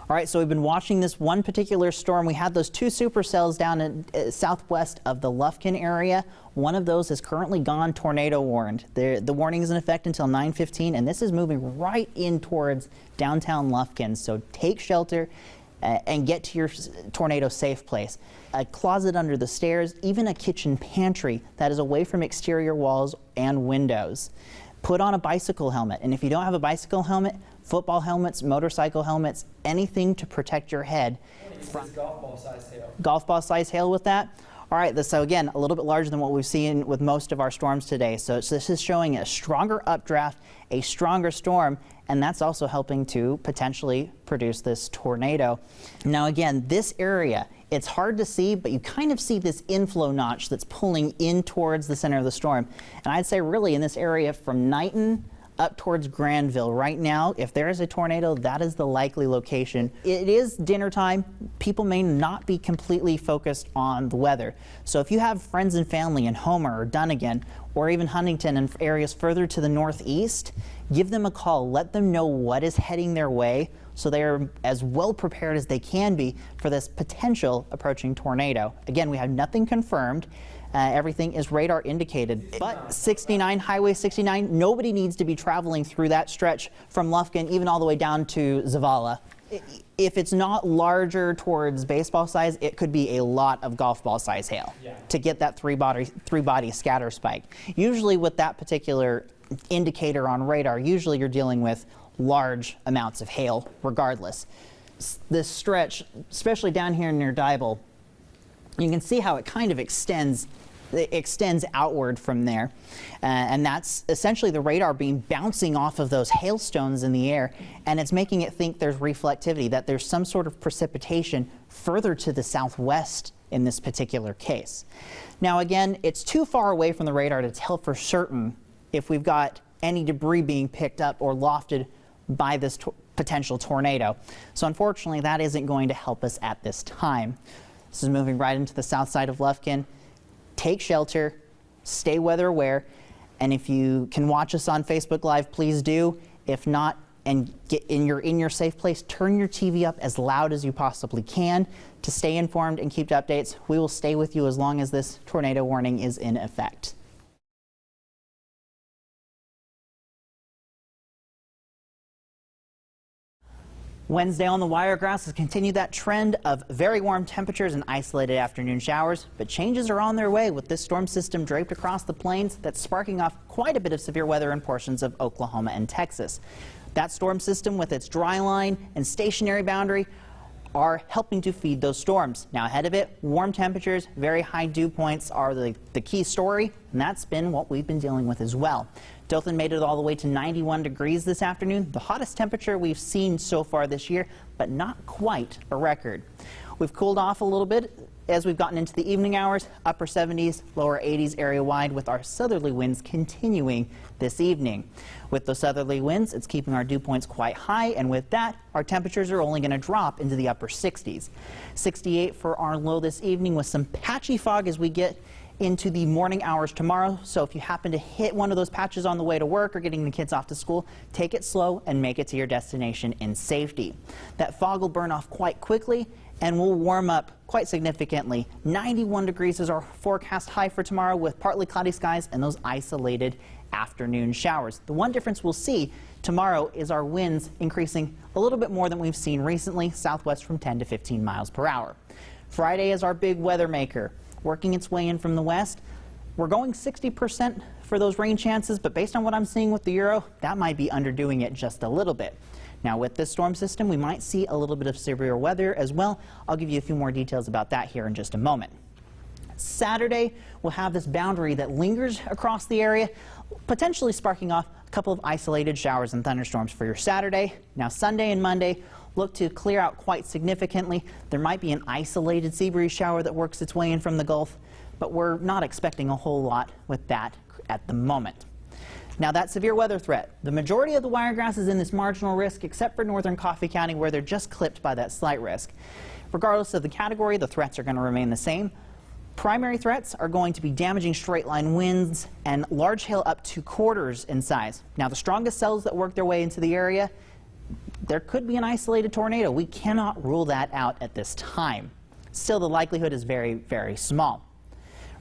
All right, so we've been watching this one particular storm. We had those two supercells down in southwest of the Lufkin area. One of those is currently gone tornado warned. The warning is in effect until 9:15, and this is moving right in towards downtown Lufkin. So take shelter and get to your tornado safe place. A closet under the stairs, even a kitchen pantry that is away from exterior walls and windows. Put on a bicycle helmet, and if you don't have a bicycle helmet, football helmets, motorcycle helmets, anything to protect your head. Golf ball size hail. Golf ball size hail with that? All right, so again, a little bit larger than what we've seen with most of our storms today. So this is showing a stronger updraft, a stronger storm, and that's also helping to potentially produce this tornado. Now again, this area, it's hard to see, but you kind of see this inflow notch that's pulling in towards the center of the storm. And I'd say really in this area from Knighton up towards Granville right now, if there is a tornado, that is the likely location. It is dinner time. People may not be completely focused on the weather. So if you have friends and family in Homer or Dunnigan or even Huntington and areas further to the northeast, give them a call. Let them know what is heading their way so they are as well prepared as they can be for this potential approaching tornado. Again, we have nothing confirmed. Everything is radar indicated, but 69, Highway 69, nobody needs to be traveling through that stretch from Lufkin even all the way down to Zavala. If it's not larger towards baseball size, it could be a lot of golf ball size hail to get that three body scatter spike. Usually with that particular indicator on radar, usually you're dealing with large amounts of hail regardless. This stretch, especially down here near Dibble, you can see how it kind of extends outward from there, and that's essentially the radar beam bouncing off of those hailstones in the air, and it's making it think there's reflectivity, that there's some sort of precipitation further to the southwest in this particular case. Now again, it's too far away from the radar to tell for certain if we've got any debris being picked up or lofted by this potential tornado. So unfortunately, that isn't going to help us at this time. This is moving right into the south side of Lufkin. Take shelter, stay weather aware, and if you can watch us on Facebook Live, please do. If not, and you're in your safe place, turn your TV up as loud as you possibly can to stay informed and keep updates. We will stay with you as long as this tornado warning is in effect. Wednesday on the Wiregrass has continued that trend of very warm temperatures and isolated afternoon showers, but changes are on their way with this storm system draped across the plains that's sparking off quite a bit of severe weather in portions of Oklahoma and Texas. That storm system with its dry line and stationary boundary are helping to feed those storms. Now ahead of it, warm temperatures, very high dew points are the key story, and that's been what we've been dealing with as well. Dothan made it all the way to 91 degrees this afternoon, the hottest temperature we've seen so far this year, but not quite a record. We've cooled off a little bit as we've gotten into the evening hours, upper 70s, lower 80s area-wide, with our southerly winds continuing this evening. With those southerly winds, it's keeping our dew points quite high, and with that, our temperatures are only going to drop into the upper 60s. 68 for our low this evening with some patchy fog as we get into the morning hours tomorrow. So if you happen to hit one of those patches on the way to work or getting the kids off to school, take it slow and make it to your destination in safety. That fog will burn off quite quickly and will warm up quite significantly. 91 degrees is our forecast high for tomorrow with partly cloudy skies and those isolated afternoon showers. The one difference we'll see tomorrow is our winds increasing a little bit more than we've seen recently, southwest from 10 to 15 miles per hour. Friday is our big weather maker, working its way in from the west. We're going 60% for those rain chances, but based on what I'm seeing with the Euro, that might be underdoing it just a little bit. Now with this storm system, we might see a little bit of severe weather as well. I'll give you a few more details about that here in just a moment. Saturday, we'll have this boundary that lingers across the area, potentially sparking off a couple of isolated showers and thunderstorms for your Saturday. Now Sunday and Monday look to clear out quite significantly. There might be an isolated sea breeze shower that works its way in from the Gulf, but we're not expecting a whole lot with that at the moment. Now that severe weather threat, the majority of the Wiregrass is in this marginal risk except for northern Coffee County where they're just clipped by that slight risk. Regardless of the category, the threats are going to remain the same. Primary threats are going to be damaging straight line winds and large hail up to quarters in size. Now the strongest cells that work their way into the area there could be an isolated tornado. We cannot rule that out at this time. Still, the likelihood is very, very small.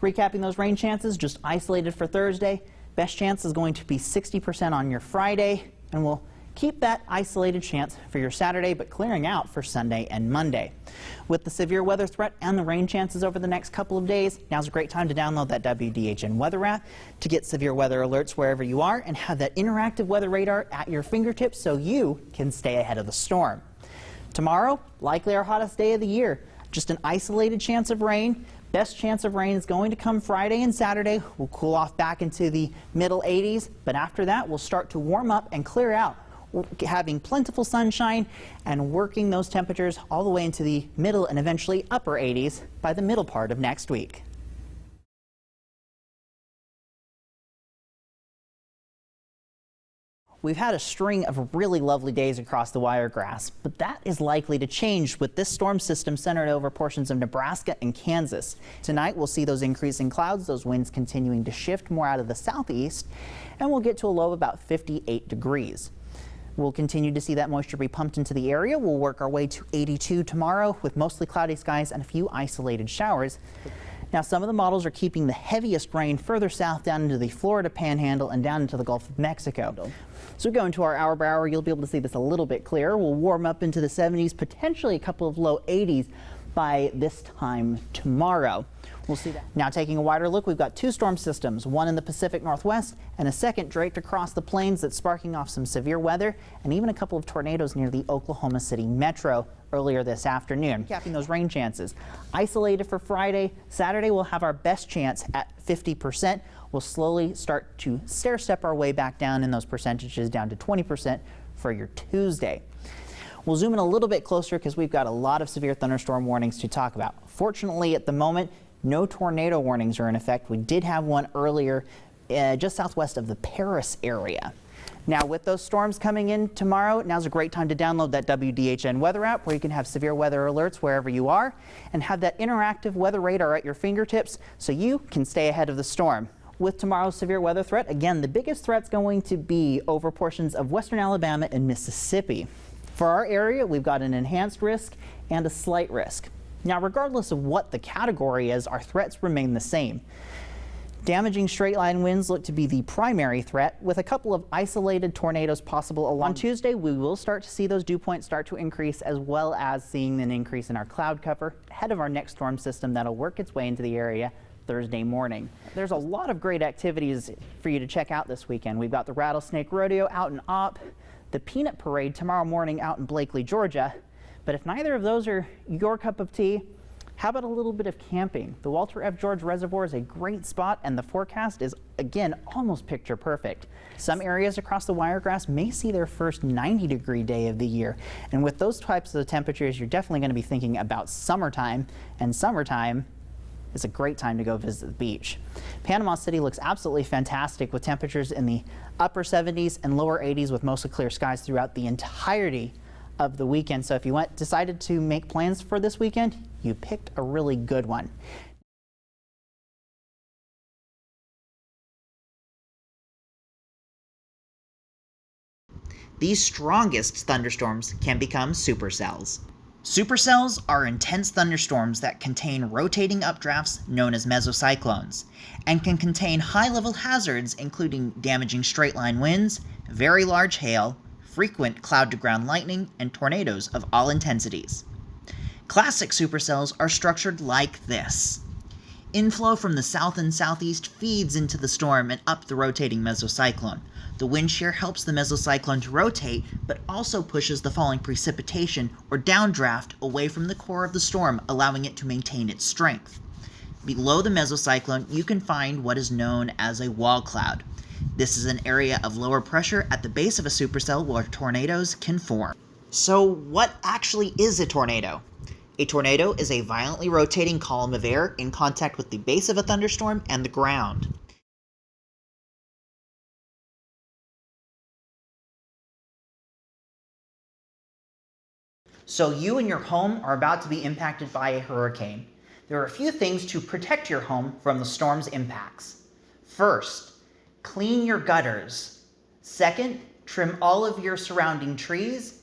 Recapping those rain chances, just isolated for Thursday. Best chance is going to be 60% on your Friday, and we'll keep that isolated chance for your Saturday, but clearing out for Sunday and Monday. With the severe weather threat and the rain chances over the next couple of days, now's a great time to download that WDHN weather app to get severe weather alerts wherever you are and have that interactive weather radar at your fingertips so you can stay ahead of the storm. Tomorrow, likely our hottest day of the year. Just an isolated chance of rain. Best chance of rain is going to come Friday and Saturday. We'll cool off back into the middle 80s, but after that we'll start to warm up and clear out, having plentiful sunshine and working those temperatures all the way into the middle and eventually upper 80s by the middle part of next week. We've had a string of really lovely days across the Wiregrass, but that is likely to change with this storm system centered over portions of Nebraska and Kansas. Tonight we'll see those increasing clouds, those winds continuing to shift more out of the southeast, and we'll get to a low of about 58 degrees. We'll continue to see that moisture be pumped into the area. We'll work our way to 82 tomorrow with mostly cloudy skies and a few isolated showers. Now, some of the models are keeping the heaviest rain further south down into the Florida Panhandle and down into the Gulf of Mexico. So we go into our hour by hour, you'll be able to see this a little bit clearer. We'll warm up into the 70s, potentially a couple of low 80s by this time tomorrow. We'll see that. Now, taking a wider look, we've got two storm systems, one in the Pacific Northwest and a second draped across the plains that's sparking off some severe weather and even a couple of tornadoes near the Oklahoma City metro earlier this afternoon. Capping those rain chances. Isolated for Friday. Saturday we'll have our best chance at 50%. We'll slowly start to stair-step our way back down in those percentages down to 20% for your Tuesday. We'll zoom in a little bit closer because we've got a lot of severe thunderstorm warnings to talk about. Fortunately, at the moment, no tornado warnings are in effect. We did have one earlier just southwest of the Paris area. Now, with those storms coming in tomorrow, now's a great time to download that WDHN weather app where you can have severe weather alerts wherever you are and have that interactive weather radar at your fingertips so you can stay ahead of the storm. With tomorrow's severe weather threat, again, the biggest threat's going to be over portions of western Alabama and Mississippi. For our area, we've got an enhanced risk and a slight risk. Now, regardless of what the category is, our threats remain the same. Damaging straight-line winds look to be the primary threat, with a couple of isolated tornadoes possible. On Tuesday, we will start to see those dew points start to increase, as well as seeing an increase in our cloud cover ahead of our next storm system that'll work its way into the area Thursday morning. There's a lot of great activities for you to check out this weekend. We've got the Rattlesnake Rodeo out in Opp, the Peanut Parade tomorrow morning out in Blakely, Georgia. But if neither of those are your cup of tea, how about a little bit of camping? The Walter F. George Reservoir is a great spot, and the forecast is, again, almost picture perfect. Some areas across the Wiregrass may see their first 90-degree day of the year. And with those types of temperatures, you're definitely going to be thinking about summertime, and summertime is a great time to go visit the beach. Panama City looks absolutely fantastic with temperatures in the upper 70s and lower 80s with mostly clear skies throughout the entirety of the weekend. So if you decided to make plans for this weekend, you picked a really good one. These strongest thunderstorms can become supercells. Supercells are intense thunderstorms that contain rotating updrafts known as mesocyclones, and can contain high-level hazards including damaging straight-line winds, very large hail, frequent cloud-to-ground lightning, and tornadoes of all intensities. Classic supercells are structured like this. Inflow from the south and southeast feeds into the storm and up the rotating mesocyclone. The wind shear helps the mesocyclone to rotate, but also pushes the falling precipitation or downdraft away from the core of the storm, allowing it to maintain its strength. Below the mesocyclone, you can find what is known as a wall cloud. This is an area of lower pressure at the base of a supercell where tornadoes can form. So what actually is a tornado? A tornado is a violently rotating column of air in contact with the base of a thunderstorm and the ground. So you and your home are about to be impacted by a hurricane. There are a few things to protect your home from the storm's impacts. First, clean your gutters. Second, trim all of your surrounding trees.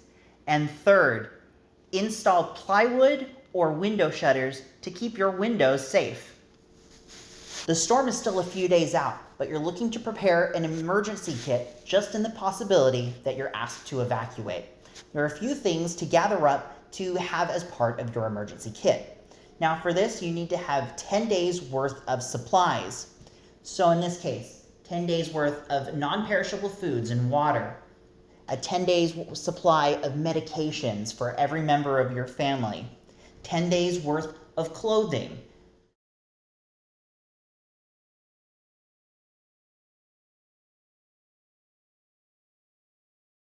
And third, install plywood or window shutters to keep your windows safe. The storm is still a few days out, but you're looking to prepare an emergency kit just in the possibility that you're asked to evacuate. There are a few things to gather up to have as part of your emergency kit. Now for this, you need to have 10 days worth of supplies. So in this case, 10 days worth of non-perishable foods and water, a 10 days supply of medications for every member of your family, 10 days worth of clothing,